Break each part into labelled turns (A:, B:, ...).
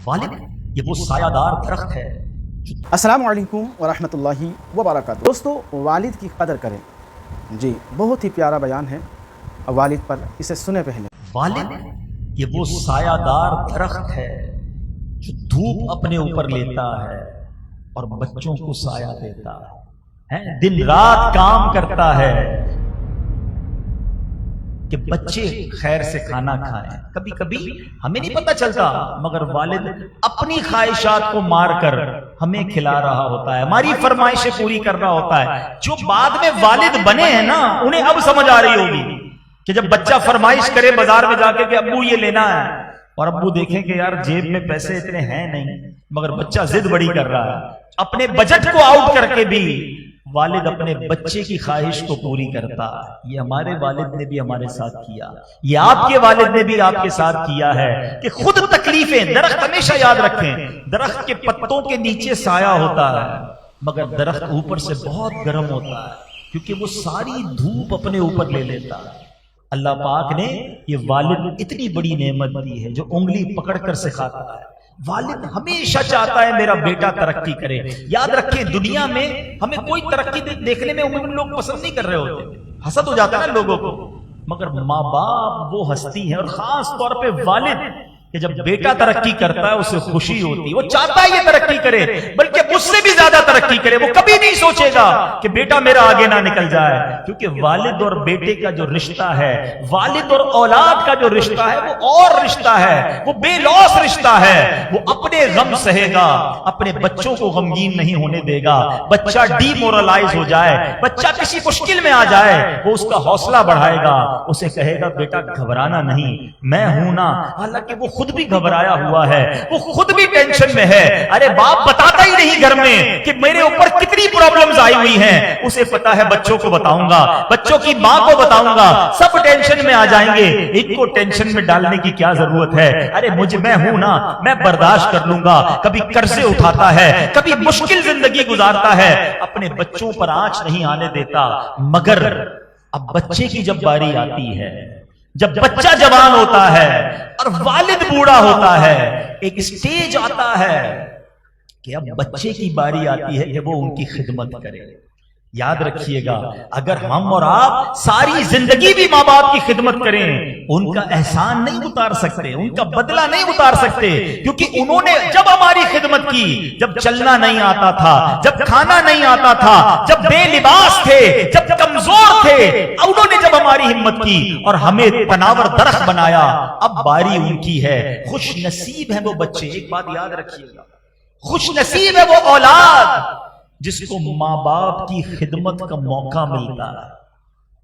A: والد یہ وہ سایہ دار درخت ہے۔
B: السلام علیکم ورحمۃ اللہ وبرکاتہ۔ دوستو، والد کی قدر کریں۔ جی، بہت ہی پیارا بیان ہے والد پر، اسے سنے پہلے۔
A: والد یہ وہ سایہ دار درخت ہے جو دھوپ اپنے اوپر لیتا ہے اور بچوں کو سایہ دیتا ہے، دن رات کام کرتا ہے کہ بچے خیر سے کھانا کھائیں۔ کبھی کبھی ہمیں نہیں پتہ چلتا، مگر والد اپنی خواہشات کو مار کر ہمیں کھلا رہا ہوتا ہے، ہماری فرمائشیں پوری کر رہا ہوتا ہے۔ جو بعد میں والد بنے ہیں نا، انہیں اب سمجھ آ رہی ہوگی کہ جب بچہ فرمائش کرے بازار میں جا کے کہ ابو یہ لینا ہے، اور ابو دیکھیں کہ یار جیب میں پیسے اتنے ہیں نہیں، مگر بچہ ضد بڑی کر رہا ہے، اپنے بجٹ کو آؤٹ کر کے بھی والد اپنے بچے کی خواہش کو پوری کرتا ہے۔ یہ ہمارے والد نے بھی ہمارے ساتھ کیا، یہ آپ کے والد نے بھی آپ کے ساتھ کیا ہے کہ خود تکلیفیں۔ درخت ہمیشہ یاد رکھیں، درخت کے پتوں کے نیچے سایہ ہوتا ہے، مگر درخت اوپر سے بہت گرم ہوتا ہے کیونکہ وہ ساری دھوپ اپنے اوپر لے لیتا ہے۔ اللہ پاک نے یہ والد اتنی بڑی نعمت دی ہے جو انگلی پکڑ کر سکھاتا ہے۔ والد ہمیشہ چاہتا ہے میرا بیٹا ترقی کرے۔ یاد رکھیں، دنیا میں ہمیں کوئی ترقی دیکھنے میں عموماً لوگ پسند نہیں کر رہے ہوتے، حسد ہو جاتا ہے نا لوگوں کو، مگر ماں باپ وہ ہستی ہیں، اور خاص طور پہ والد کہ جب بیٹا ترقی کرتا ہے اسے خوشی ہوتی ہے، وہ چاہتا ہے یہ ترقی کرے، بلکہ مجھ سے بھی زیادہ ترقی کرے۔ وہ کبھی نہیں سوچے گا کہ بیٹا میرا آگے نہ نکل جائے، کیونکہ والد اور بیٹے کا جو رشتہ ہے، والد اور اولاد کا جو رشتہ ہے، وہ اور رشتہ ہے، وہ بے لوث رشتہ ہے۔ وہ اپنے غم سہے گا، اپنے بچوں کو غمگین نہیں ہونے دے گا۔ بچہ ڈی مورلائز ہو جائے، بچہ کسی مشکل میں آ جائے، وہ اس کا حوصلہ بڑھائے گا، اسے کہے گا بیٹا گھبرانا نہیں، میں ہوں نا۔ حالانکہ وہ خود بھی گھبرایا ہوا ہے، وہ خود بھی ٹینشن میں ہے۔ ارے باپ بتاتا ہی نہیں گھر میں کہ میرے اوپر کتنی پرابلمز آئی ہوئی ہیں، اسے پتا ہے بچوں کو بتاؤں گا، بچوں کی ماں کو بتاؤں گا، سب ٹینشن میں آ جائیں گے، ان کو ٹینشن میں ڈالنے کی کیا ضرورت ہے؟ ارے میں ہوں نا، میں برداشت کر لوں گا۔ کبھی قرضے اٹھاتا ہے، کبھی مشکل زندگی گزارتا ہے، اپنے بچوں پر آنچ نہیں آنے دیتا، مگر اب بچے کی جب باری آتی ہے، جب بچہ جوان ہوتا ہے اور والد بوڑھا ہوتا ہے، ایک سٹیج آتا ہے کہ اب بچے کی باری آتی ہے کہ وہ ان کی خدمت کرے۔ یاد رکھیے گا، اگر ہم اور آپ ساری زندگی بھی ماں باپ کی خدمت کریں، ان کا احسان نہیں اتار سکتے، ان کا بدلہ نہیں اتار سکتے، کیونکہ انہوں نے جب ہماری خدمت کی، جب چلنا نہیں آتا تھا، جب کھانا نہیں آتا تھا، جب بے لباس تھے، جب کمزور تھے، انہوں نے جب ہماری ہمت کی اور ہمیں تناور درخت بنایا، اب باری ان کی ہے۔ خوش نصیب ہیں وہ بچے، ایک بات یاد رکھیے گا، خوش نصیب ہے وہ اولاد جس کو ماں باپ کی خدمت کا موقع ملتا ہے،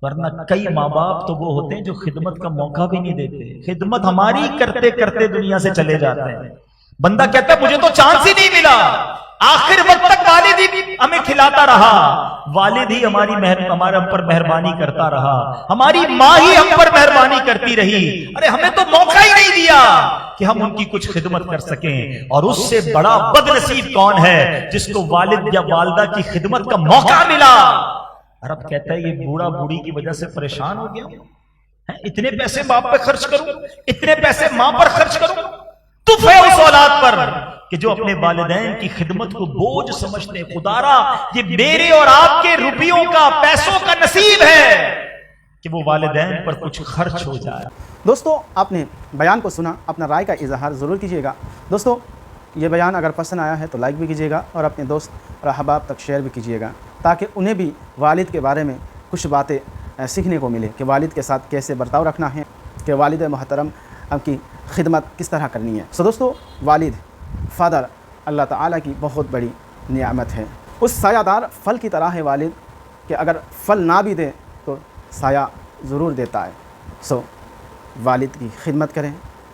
A: ورنہ کئی ماں باپ تو وہ ہوتے ہیں جو خدمت کا موقع بھی نہیں دیتے، خدمت ہماری کرتے کرتے دنیا سے چلے جاتے ہیں۔ بندہ کہتا ہے مجھے تو چانس ہی نہیں ملا، آخر وقت تک والد ہی ہمیں کھلاتا رہا، والد ہی ہمارے ہم پر مہربانی کرتا رہا، ہماری ماں ہی ہم پر مہربانی کرتی رہی، ارے ہمیں تو موقع ہی نہیں دیا کہ ہم ان کی کچھ خدمت کر سکیں۔ اور اس سے بڑا بد نصیب کون ہے جس کو والد یا والدہ کی خدمت کا موقع ملا۔ عرب کہتا ہے یہ بوڑھا بوڑھی کی وجہ سے پریشان ہو گیا، اتنے پیسے باپ پہ خرچ کروں، اتنے پیسے ماں پر خرچ کروں، تف ہے اس اولاد پر کہ جو اپنے والدین کی خدمت کو بوجھ سمجھتے۔ خدارا یہ میرے اور آپ کے روپیوں کا، پیسوں کا نصیب ہے کہ وہ والدین پر کچھ خرچ ہو جائے۔
B: دوستو، آپ نے بیان کو سنا، اپنا رائے کا اظہار ضرور کیجیے گا۔ دوستو، یہ بیان اگر پسند آیا ہے تو لائک بھی کیجیے گا اور اپنے دوست اور احباب تک شیئر بھی کیجیے گا، تاکہ انہیں بھی والد کے بارے میں کچھ باتیں سیکھنے کو ملے کہ والد کے ساتھ کیسے برتاؤ رکھنا ہے، کہ والد محترم کی خدمت کس طرح کرنی ہے۔ دوستو، والد، فادر اللہ تعالیٰ کی بہت بڑی نعمت ہے۔ اس سایہ دار پھل کی طرح ہے والد کہ اگر پھل نہ بھی دے تو سایہ ضرور دیتا ہے۔ والد کی خدمت کریں،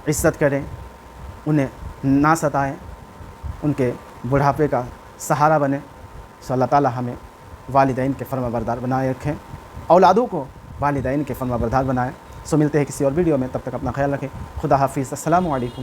B: عزت کریں، انہیں نہ ستائیں، ان کے بڑھاپے کا سہارا بنیں۔ اللہ تعالیٰ ہمیں والدین کے فرما بردار بنائے رکھیں، اولادوں کو والدین کے فرما بردار بنائیں۔ ملتے ہیں کسی اور ویڈیو میں، تب تک اپنا خیال رکھیں۔ خدا حافظ، السلام علیکم۔